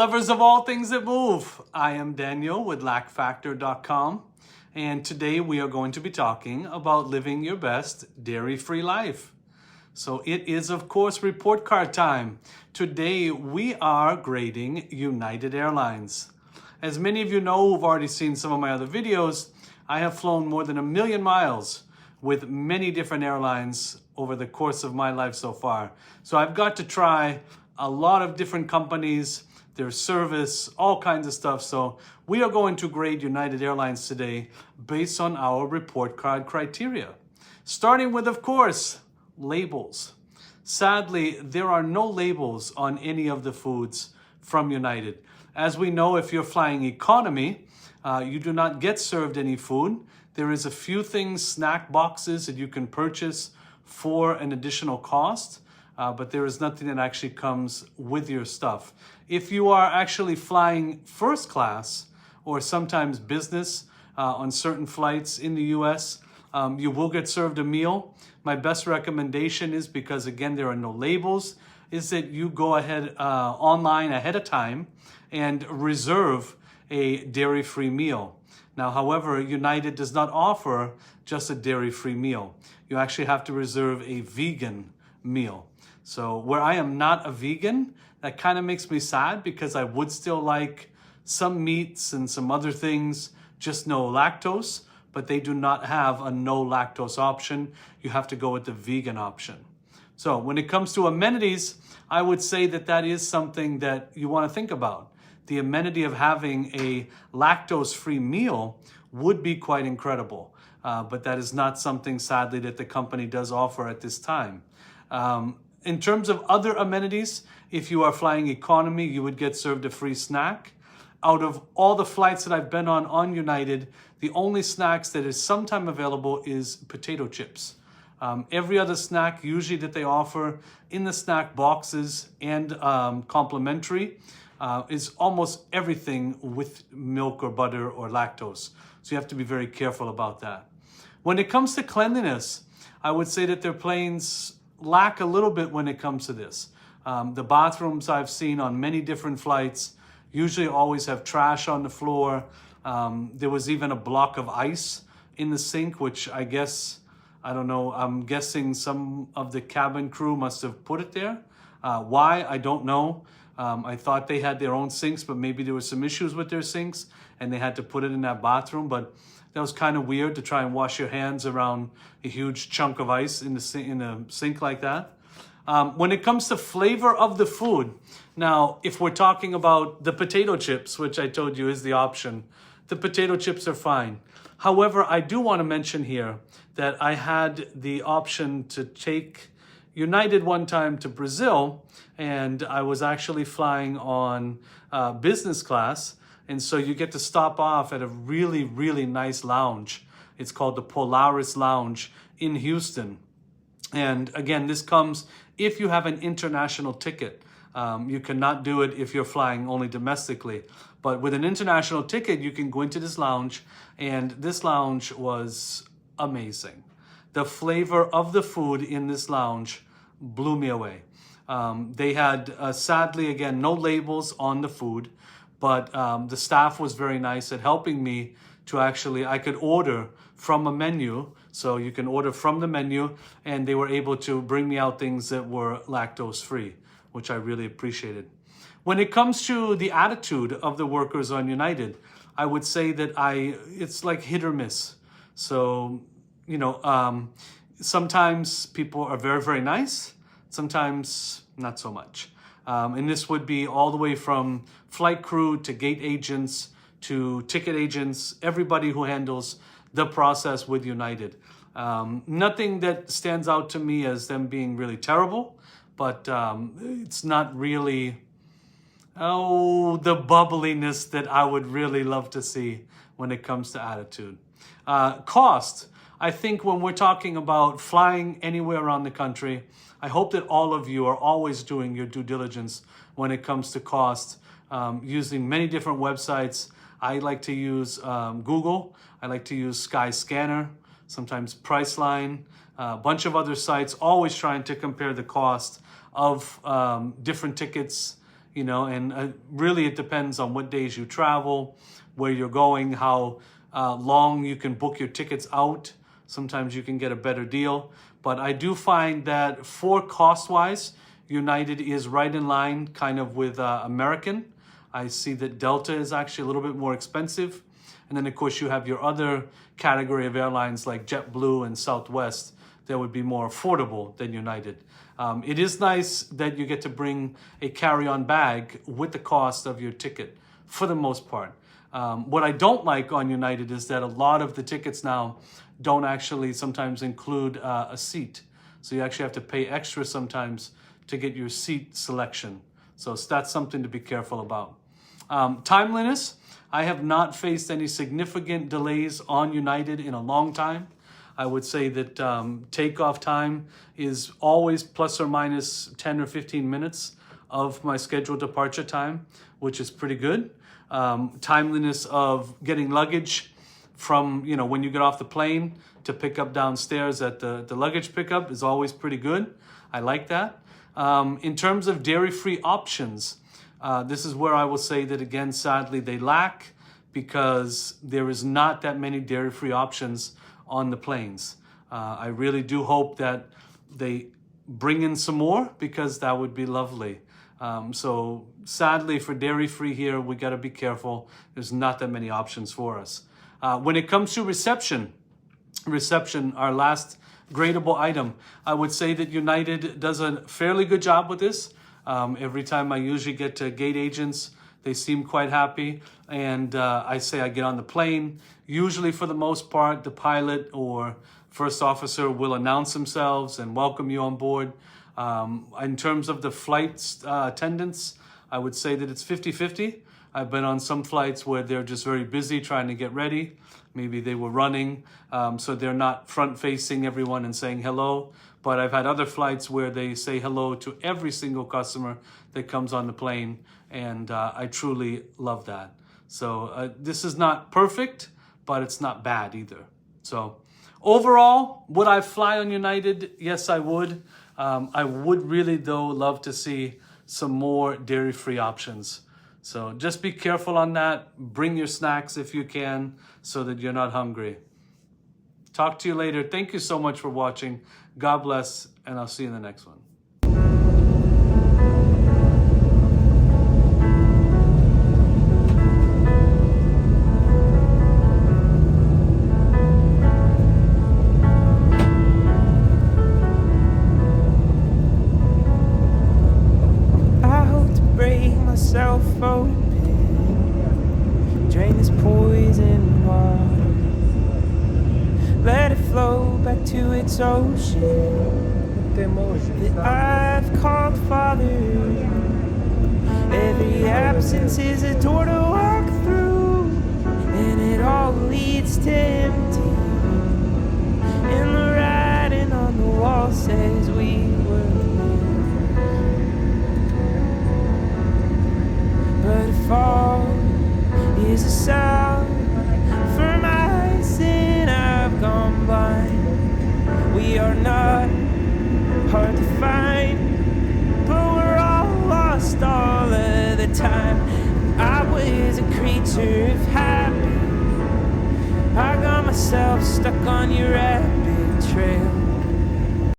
lovers of all things that move. I am Daniel with lacfactor.com, and today we are going to be talking about living your best dairy-free life. So it is, of course, report card time. Today we are grading United Airlines. As many of you know who've already seen some of my other videos, I have flown more than 1 million miles with many different airlines over the course of my life so far. So I've got to try a lot of different companies, their service, all kinds of stuff. So we are going to grade United Airlines today based on our report card criteria. Starting with, of course, labels. Sadly, there are no labels on any of the foods from United. As we know, if you're flying economy, you do not get served any food. There is a few things, snack boxes that you can purchase for an additional cost, but there is nothing that actually comes with your stuff. If you are actually flying first class or sometimes business on certain flights in the US, you will get served a meal. My best recommendation is, because again, there are no labels, is that you go ahead online ahead of time and reserve a dairy-free meal. Now, however, United does not offer just a dairy-free meal. You actually have to reserve a vegan meal. So where I am not a vegan, that kind of makes me sad, because I would still like some meats and some other things, just no lactose, but they do not have a no lactose option. You have to go with the vegan option. So when it comes to amenities, I would say that that is something that you want to think about. The amenity of having a lactose-free meal would be quite incredible. But that is not something, sadly, that the company does offer at this time. In terms of other amenities, if you are flying economy, you would get served a free snack. Out of all the flights that I've been on United, the only snacks that is sometime available is potato chips. Every other snack usually that they offer in the snack boxes and complimentary is almost everything with milk or butter or lactose. So you have to be very careful about that. When it comes to cleanliness, I would say that their planes lack a little bit when it comes to this. The bathrooms I've seen on many different flights usually always have trash on the floor. There was even a block of ice in the sink, which I guess, I don't know, I'm guessing some of the cabin crew must have put it there. Why, I don't know. I thought they had their own sinks, but maybe there were some issues with their sinks and they had to put it in that bathroom. But that was kind of weird to try and wash your hands around a huge chunk of ice in a sink like that. When it comes to flavor of the food, now, if we're talking about the potato chips, which I told you is the option, the potato chips are fine. However, I do want to mention here that I had the option to take United one time to Brazil, and I was actually flying on business class. And so you get to stop off at a really, really nice lounge. It's called the Polaris Lounge in Houston. And again, this comes if you have an international ticket. You cannot do it if you're flying only domestically. But with an international ticket, you can go into this lounge, and this lounge was amazing. The flavor of the food in this lounge blew me away. They had, sadly, again, no labels on the food, but the staff was very nice at helping me to actually, I could order from a menu. So you can order from the menu, and they were able to bring me out things that were lactose-free, which I really appreciated. When it comes to the attitude of the workers on United, I would say that it's like hit or miss. So, you know, sometimes people are very, very nice. Sometimes not so much. And this would be all the way from flight crew to gate agents to ticket agents, everybody who handles the process with United. Nothing that stands out to me as them being really terrible, but it's not really, the bubbliness that I would really love to see when it comes to attitude. Cost. I think when we're talking about flying anywhere around the country, I hope that all of you are always doing your due diligence when it comes to cost, using many different websites. I like to use Google. I like to use Skyscanner, sometimes Priceline, a bunch of other sites, always trying to compare the cost of different tickets you know, and really it depends on what days you travel, where you're going, how long you can book your tickets out. Sometimes you can get a better deal. But I do find that for cost-wise, United is right in line kind of with American. I see that Delta is actually a little bit more expensive. And then, of course, you have your other category of airlines like JetBlue and Southwest that would be more affordable than United. It is nice that you get to bring a carry-on bag with the cost of your ticket for the most part. What I don't like on United is that a lot of the tickets now don't actually sometimes include a seat. So you actually have to pay extra sometimes to get your seat selection. So that's something to be careful about. Timeliness, I have not faced any significant delays on United in a long time. I would say that takeoff time is always plus or minus 10 or 15 minutes of my scheduled departure time, which is pretty good. Timeliness of getting luggage from, you know, when you get off the plane to pick up downstairs at the luggage pickup is always pretty good. I like that. In terms of dairy-free options, this is where I will say that, again, sadly, they lack because there is not that many dairy-free options on the planes. I really do hope that they bring in some more because that would be lovely. So sadly for dairy-free here, we got to be careful. There's not that many options for us. When it comes to reception, our last gradable item, I would say that United does a fairly good job with this. Every time I usually get to gate agents, they seem quite happy. And I say I get on the plane. Usually for the most part, the pilot or first officer will announce themselves and welcome you on board. In terms of the flight attendants, I would say that it's 50-50. I've been on some flights where they're just very busy trying to get ready. Maybe they were running, so they're not front-facing everyone and saying hello. But I've had other flights where they say hello to every single customer that comes on the plane, and I truly love that. So this is not perfect, but it's not bad either. So overall, would I fly on United? Yes, I would. I would really, though, love to see some more dairy-free options. So just be careful on that. Bring your snacks if you can so that you're not hungry. Talk to you later. Thank you so much for watching. God bless, and I'll see you in the next one. Myself open, drain this poison water, let it flow back to its ocean that I've called Father. Every absence is a door to walk through, and it all leads to empty, and the writing on the wall says we were. But if all is a sound for my sin, I've gone blind. We are not hard to find, but we're all lost all of the time. I was a creature of habit. I got myself stuck on your rap.